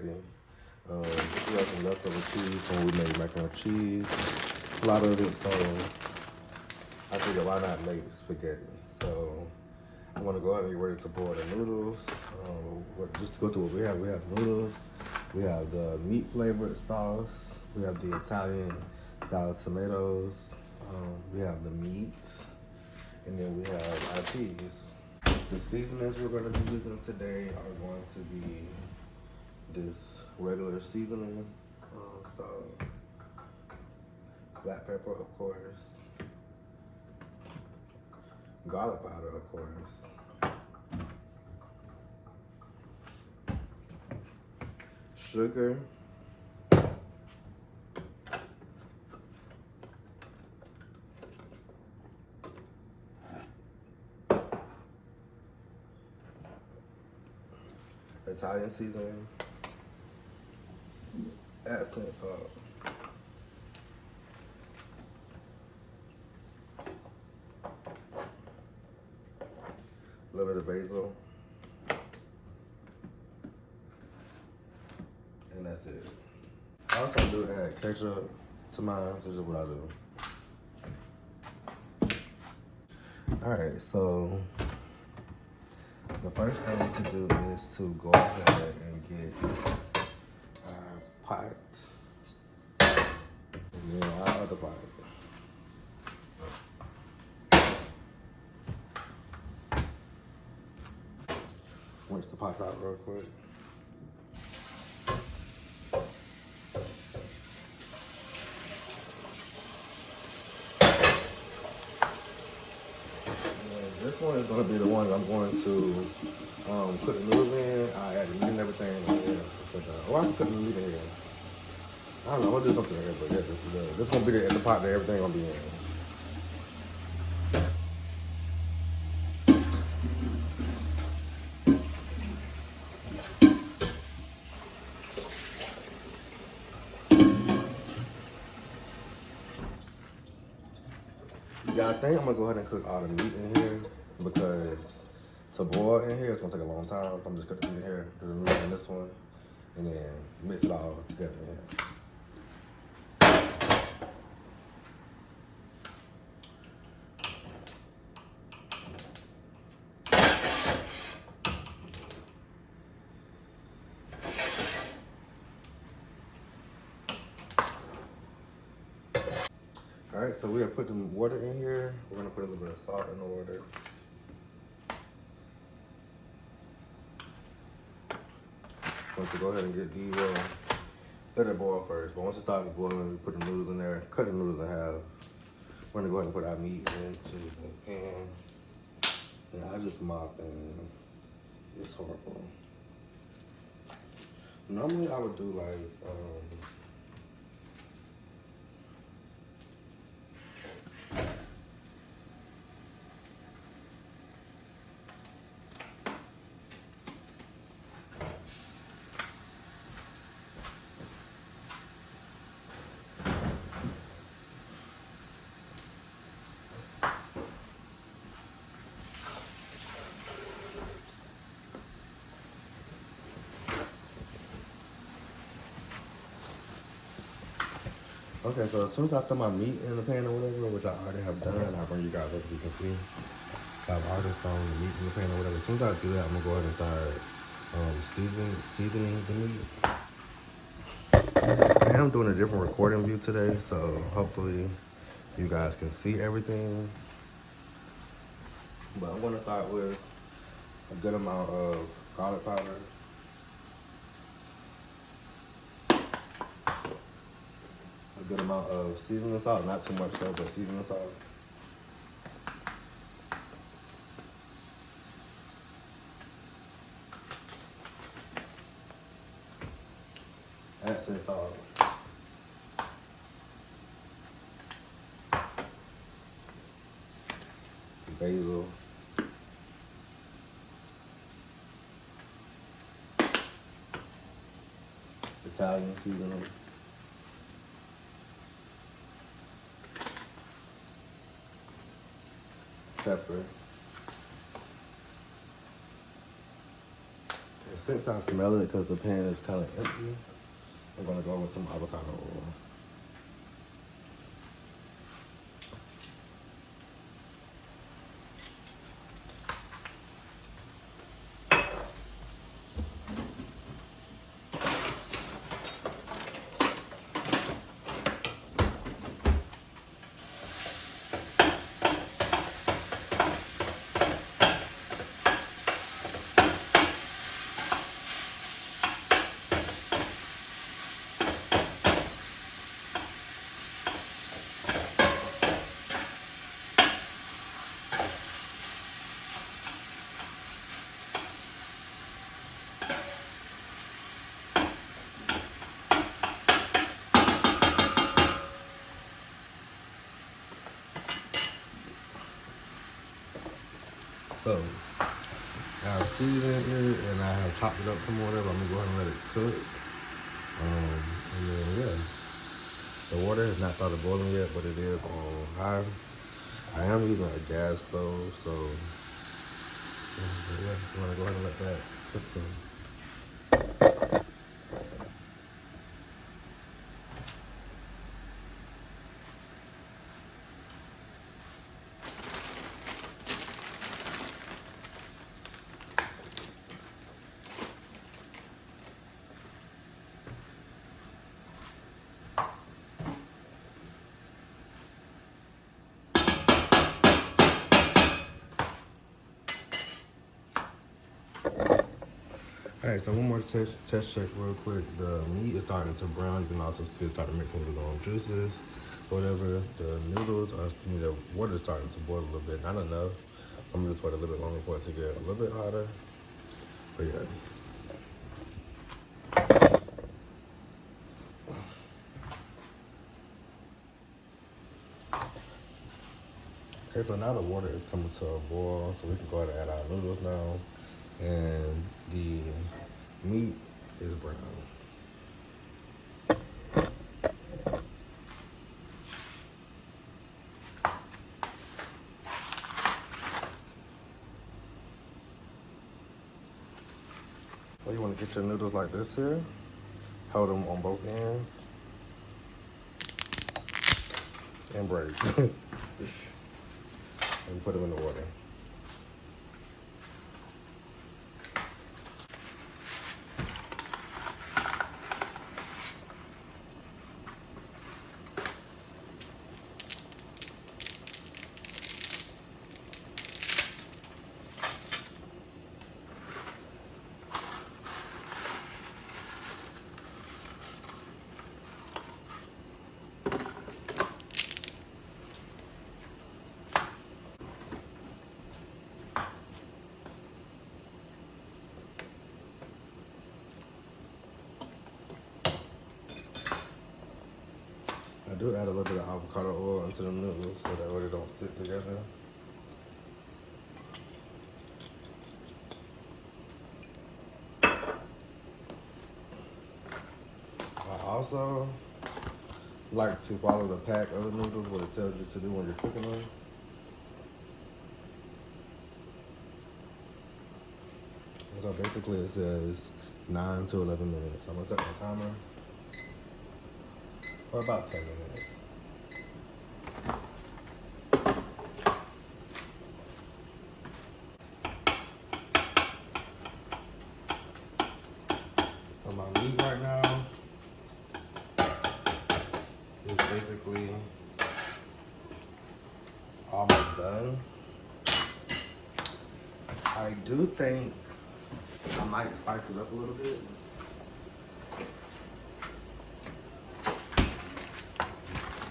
already. We have some leftover cheese when we made macaroni and cheese. A lot of it, so I figured why not make spaghetti. So I'm gonna go ahead and get ready to boil the noodles. Just to go through what we have noodles. We have the meat flavored sauce. We have the Italian style tomatoes. We have the meat, and then we have our cheese. The seasonings we're going to be using today are going to be this regular seasoning, so black pepper, of course, garlic powder, of course, sugar, Italian seasoning, accent salt, a little bit of basil, and that's it. I also do add ketchup to mine. This is what I do. All right, so the first thing to do is to go ahead and get our pot and then our other pot. Rinse the pots out real quick. This one is going to be the one I'm going to put the noodles in. I add the meat and everything in here. Or I can put the meat in here. I don't know, I'm going to do something here, but yeah, this is going to be the pot that everything going to be in. Yeah, I think I'm going to go ahead and cook all the meat in here because to boil in here, it's going to take a long time. I'm just cooking the meat in here, do the noodles in this one, and then mix it all together in here. All right, so we have put the water in here. We're gonna put a little bit of salt in the water. Once you go ahead and get the, let it boil first. But once it starts boiling, we put the noodles in there, cut the noodles in half. We're gonna go ahead and put our meat into the pan. And I just mop and it's horrible. Normally I would do like, okay, so as soon as I throw my meat in the pan or whatever, which I already have done, I'll bring you guys up so you can see. So I've already thrown the meat in the pan or whatever. As soon as I do that, I'm gonna go ahead and start seasoning the meat. I am doing a different recording view today, so hopefully you guys can see everything. But I'm gonna start with a good amount of garlic powder. A good amount of seasoning salt, not too much though, but seasoning salt. Accent salt. Basil. Italian seasoning. Pepper. And since I smell it because the pan is kind of empty, I'm gonna go with some avocado oil. So, I've seasoned it and I have chopped it up some more, but I'm gonna go ahead and let it cook. And then, yeah, the water has not started boiling yet, but it is on high. I am using a gas stove, so yeah, I'm gonna go ahead and let that cook some. All right, so one more test check real quick. The meat is starting to brown. You can also see it starting to mix with the little juices, whatever. The noodles are, the water is starting to boil a little bit. Not enough. So I'm gonna just wait a little bit longer for it to get a little bit hotter. But yeah. Okay, so now the water is coming to a boil, so we can go ahead and add our noodles now. And the meat is brown. So you want to get your noodles like this here. Hold them on both ends. And break. And put them in the water. I do add a little bit of avocado oil into the noodles so that way they don't stick together. I also like to follow the pack of the noodles, what it tells you to do when you're cooking them. So basically it says 9 to 11 minutes. I'm gonna set my timer for about 10 minutes. So my meat right now is basically almost done. I do think I might spice it up a little bit.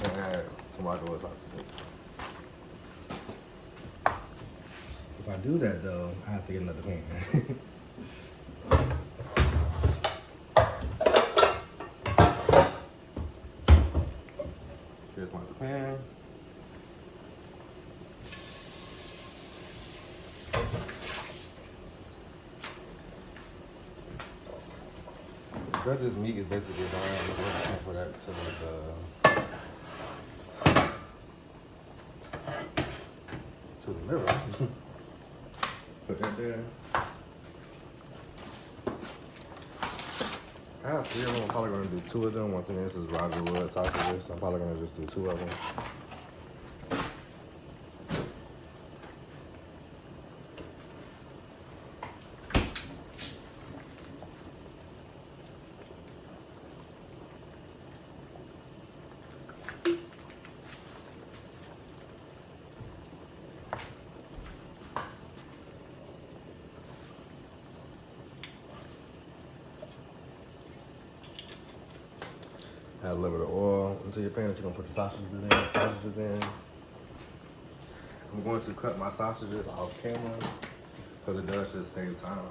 And add some white oils out to this. If I do that though, I have to get another pan. Here's my other pan. Because this meat is basically done, I'm going to transfer that to the liver. Put that there. I have 3 of them. I'm probably gonna do 2 of them. Once again, this is Roger Wood sausages. I'm probably gonna just do 2 of them. Add a little bit of oil into your pan that you're gonna put the sausages in. I'm going to cut my sausages off camera because it does just save time.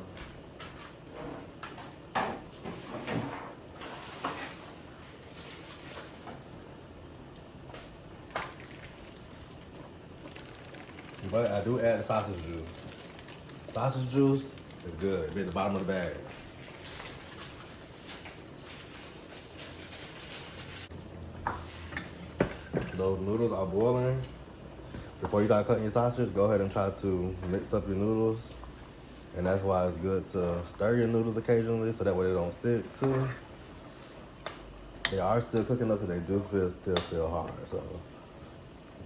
But I do add the sausage juice. Sausage juice is good. It's at the bottom of the bag. Those noodles are boiling. Before you start cutting your sausage, go ahead and try to mix up your noodles. And that's why it's good to stir your noodles occasionally so that way they don't stick too. They are still cooking up, but they do still feel hard. So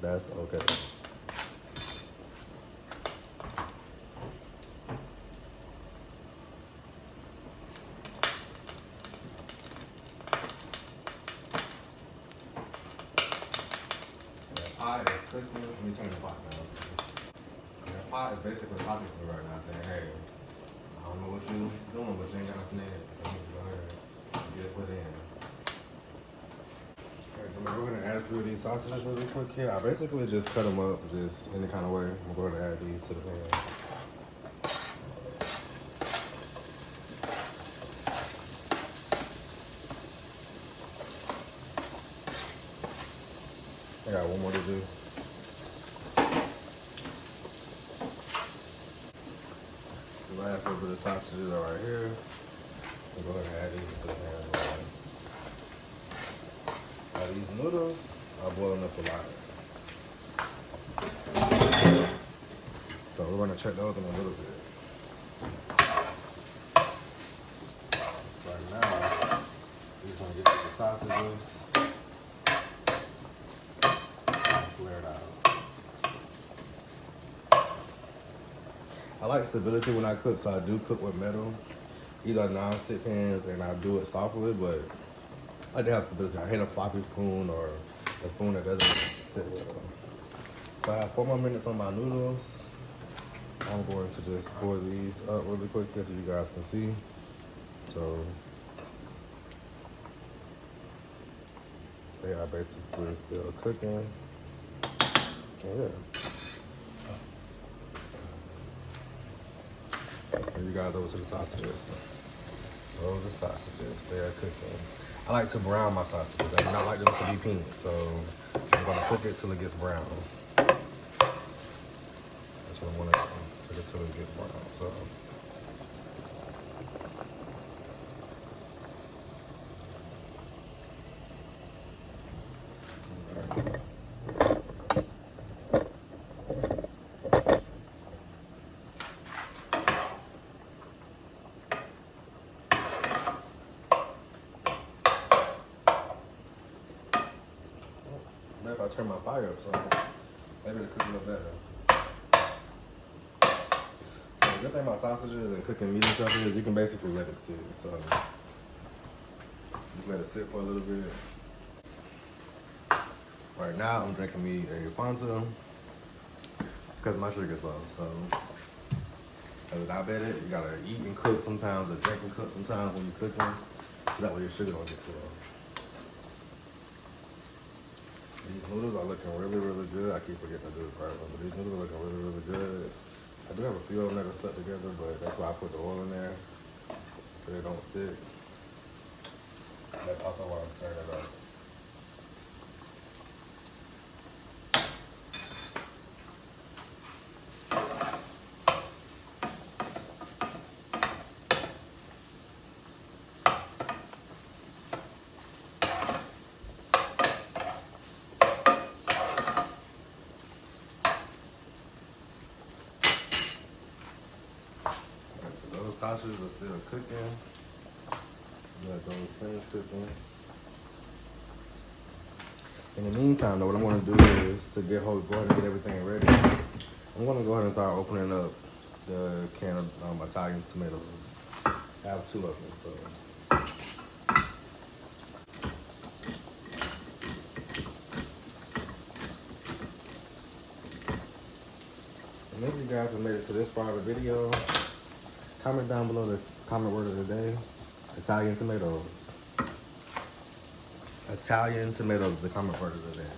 that's okay. Pot is cooking. Let me turn the pot down. The pot is basically talking to me right now, saying, "Hey, I don't know what you doing, but you ain't got nothing in it. So you go ahead and get it put in." Okay, so I'm gonna go ahead and add a few of these sausages really quick here. I basically just cut them up just any kind of way. I'm gonna go ahead and add these to the pan. I got one more to do. The last little bit of sausages are right here. I'll go ahead and add these to the pan. Now these noodles are boiling up a lot. So we're gonna check those in a little bit. Right now, we're just gonna get to the sausages. Flare it out. I like stability when I cook, so I do cook with metal. These are non-stick pans, and I do it softly, but I do have stability. I hate a floppy spoon or a spoon that doesn't sit well. So I have 4 more minutes on my noodles. I'm going to just pour these up really quick here so you guys can see. So they are basically still cooking. Yeah. And you guys over to the sausages. Those are sausages. They are cooking. I like to brown my sausages. I do not like them to be pink, so I'm gonna cook it till it gets brown. That's what I want to cook it till it gets brown. So. If I turn my fire up, so maybe it'll cook a little better. So the good thing about sausages and cooking meat and stuff is you can basically let it sit. So just let it sit for a little bit. Right now, I'm drinking me a Fanta because my sugar's low. So as a diabetic, you gotta eat and cook sometimes, or drink and cook sometimes when you're cooking. So that way your sugar don't get too low. These noodles are looking really, really good. I keep forgetting to do this part, but these noodles are looking really, really good. I do have a few of them that are stuck together, but that's why I put the oil in there so they don't stick. That's also why I'm stirring it up. Sausages are still cooking. Let those finish cooking. In the meantime, though, what I'm going to do is to go ahead and get everything ready. I'm going to go ahead and start opening up the can of Italian tomatoes. I have 2 of them, so. And if you guys have made it to this part of the video, comment down below the comment word of the day. Italian tomatoes. Italian tomatoes, the comment word of the day.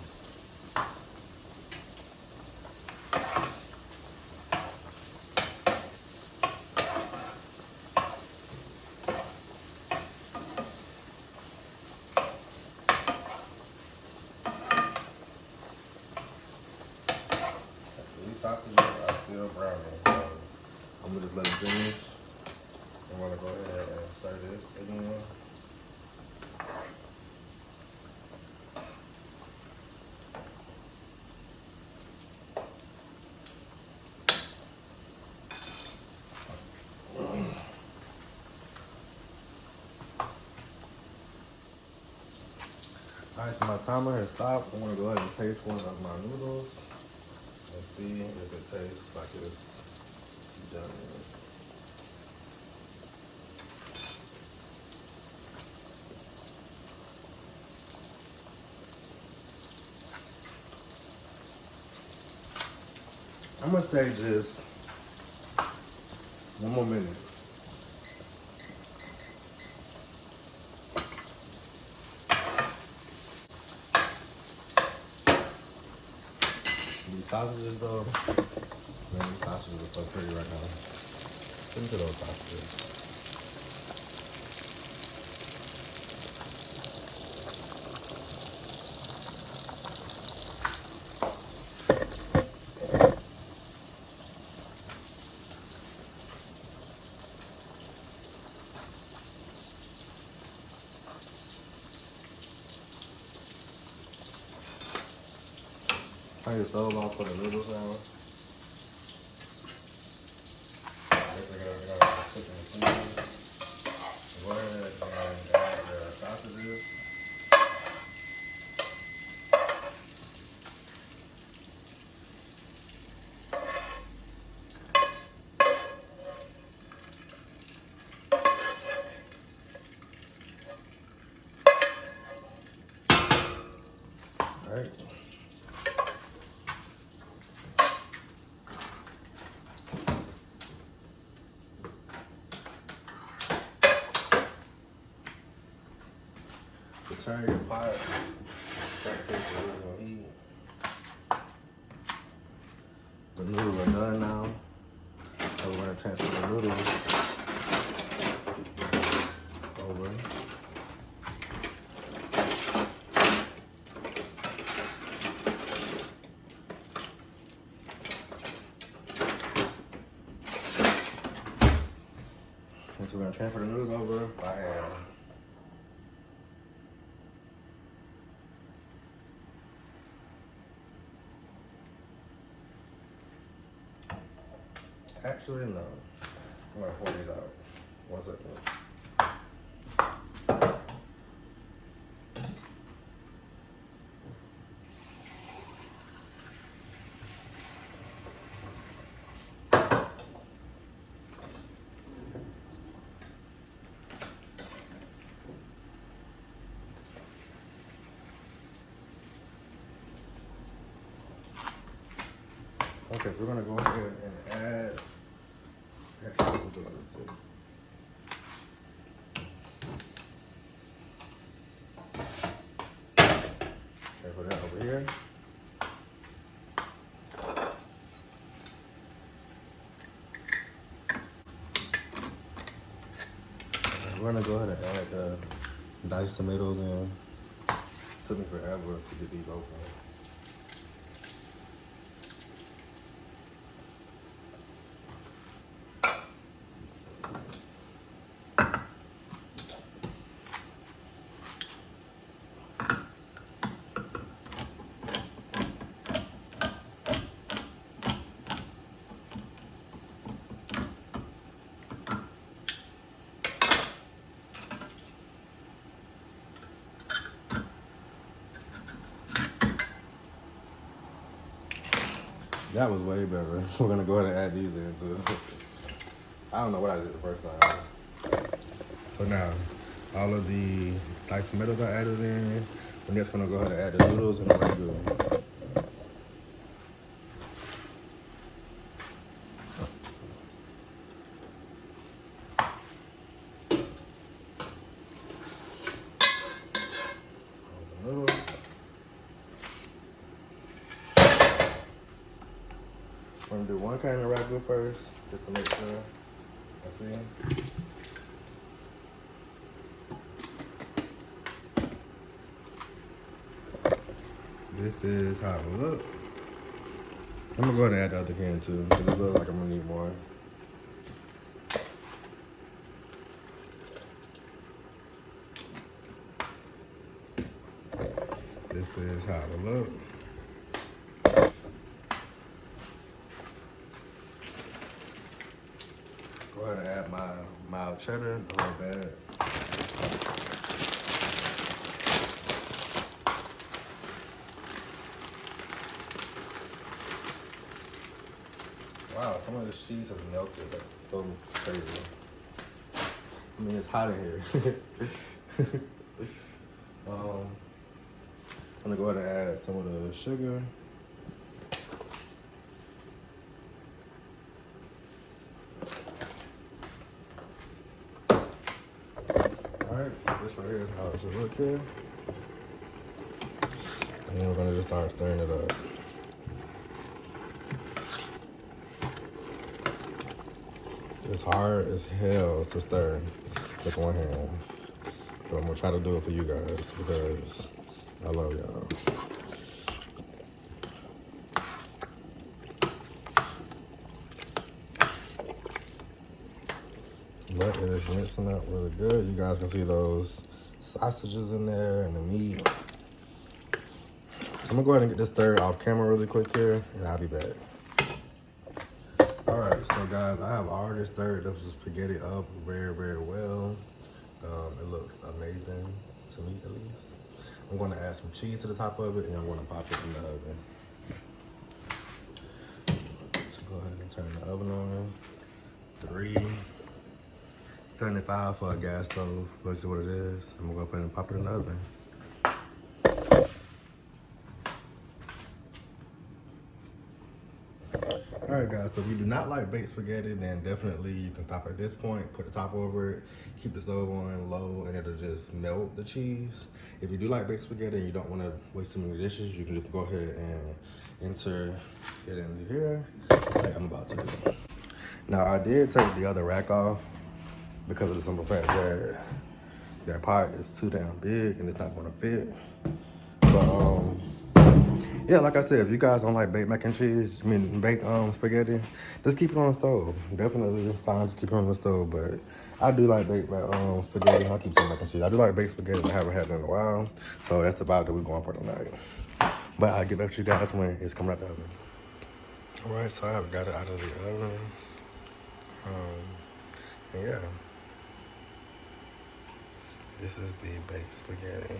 These sausages are still browning, so I'm gonna just let it finish. I'm gonna go ahead and stir this again. Alright, so my timer has stopped. I'm gonna go ahead and taste one of my noodles and see if it tastes like it's done. I'm gonna stay just 1 more minute. These sausages though, man, these sausages are so pretty right now. Listen to those sausages. Turn your stove off for the noodles now. We're gonna cook in the food. Go ahead and add the sausages. All right. Turn your pot. Start tasting the noodles heat. The noodles are done now. So we're gonna transfer the noodles over. And so we're gonna transfer the noodles over by hand. Actually, no. I'm gonna pour these out. 1 second. Okay, we're gonna go ahead and add. Actually, we'll do it too. Okay, put that over here. We're gonna go ahead and add the diced tomatoes in. It took me forever to get these open. That was way better. We're gonna go ahead and add these in too. I don't know what I did the first time. So now, all of the diced tomatoes I added in. We're just gonna go ahead and add the noodles and the ragu. We're gonna do one kind of ragu first, just to make sure. I see. This is how it will look. I'm gonna go ahead and add the other can too, because it looks like I'm gonna need more. This is how it will look. Go ahead and add my mild cheddar, the whole bag. Wow, some of the cheese has melted. That's so crazy. I mean, it's hot in here. I'm gonna go ahead and add some of the sugar. Alright, this right here is how it should look here. And then we're gonna just start stirring it up. It's hard as hell to stir with one hand. But I'm gonna try to do it for you guys because I love y'all. But it is mixing up really good. You guys can see those sausages in there and the meat. I'm gonna go ahead and get this stirred off camera really quick here, and I'll be back. Alright, so guys, I have already stirred this spaghetti up very, very well. It looks amazing to me, at least. I'm going to add some cheese to the top of it, and I'm going to pop it in the oven. So go ahead and turn the oven on. 375 for a gas stove, which is what it is. I'm going to go ahead and pop it in the oven. Alright guys, so if you do not like baked spaghetti, then definitely you can stop at this point, put the top over it, keep the stove on low, and it'll just melt the cheese. If you do like baked spaghetti and you don't want to waste too many dishes, you can just go ahead and enter it in here, like I'm about to do. Now I did take the other rack off because of the simple fact that that pot is too damn big and it's not going to fit. But yeah, like I said, if you guys don't like baked mac and cheese, baked spaghetti, just keep it on the stove. Definitely fine to keep it on the stove, but I do like baked spaghetti. I'll keep saying mac and cheese. I do like baked spaghetti, but I haven't had it in a while. So that's the vibe that we're going for tonight. But I'll get back to you guys when it's coming out the oven. All right, so I have got it out of the oven. And yeah, this is the baked spaghetti.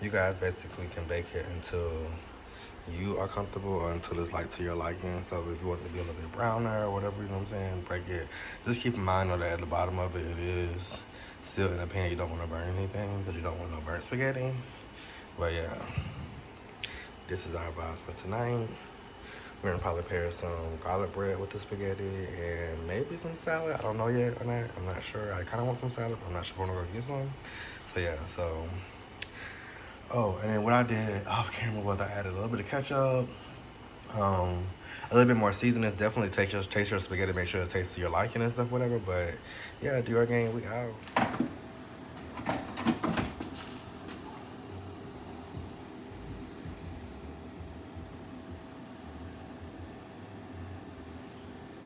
You guys basically can bake it until you are comfortable or until it's like to your liking. So if you want it to be a little bit browner or whatever, you know what I'm saying, break it. Just keep in mind though that at the bottom of it, it is still in a pan. You don't want to burn anything because you don't want no burnt spaghetti. But yeah, this is our vibes for tonight. We're gonna probably pair some garlic bread with the spaghetti and maybe some salad. I don't know yet or not. I'm not sure. I kind of want some salad, but I'm not sure if I'm gonna go get some. So yeah, so. Oh, and then what I did off camera was I added a little bit of ketchup, a little bit more seasoning. Definitely taste your spaghetti, make sure it tastes to your liking and stuff, whatever. But yeah, Dior gang, we out.